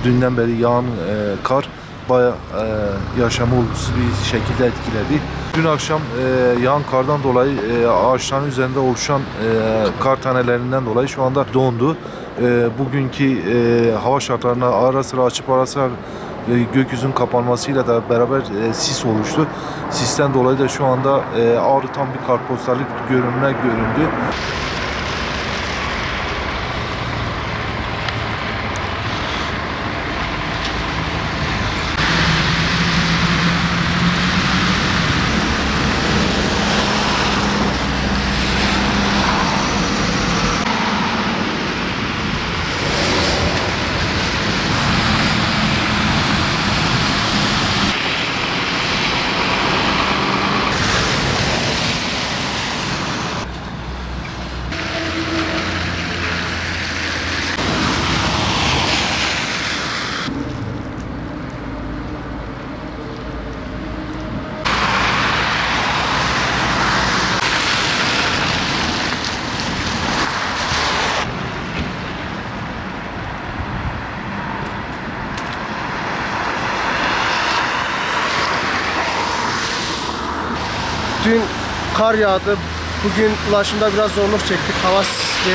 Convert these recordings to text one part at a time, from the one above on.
dünden beri yağan kar bayağı yaşamı olumsuz bir şekilde etkiledi. Dün akşam yağan kardan dolayı ağaçların üzerinde oluşan kar tanelerinden dolayı şu anda dondu. Bugünkü hava şartlarına ara sıra açıp ara sıra gökyüzünün kapanmasıyla da beraber sis oluştu. Sisten dolayı da şu anda Ağrı tam bir kartpostallik görünümüne göründü. Dün kar yağdı. Bugün ulaşımda biraz zorluk çektik. Hava sisli.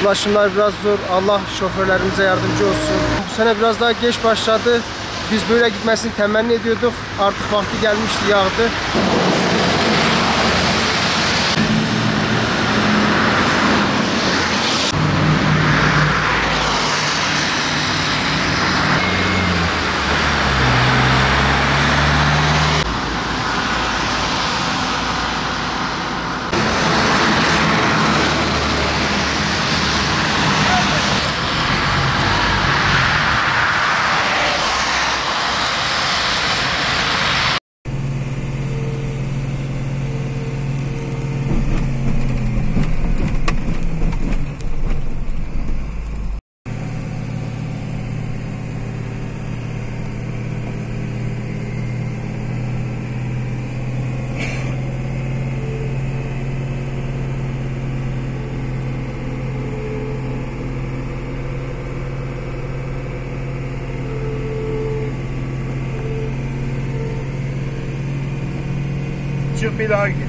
Ulaşımlar biraz zor. Allah şoförlerimize yardımcı olsun. Bu sene biraz daha geç başladı. Biz böyle gitmesini temenni ediyorduk. Artık vakti gelmişti, yağdı. Çık bir daha git.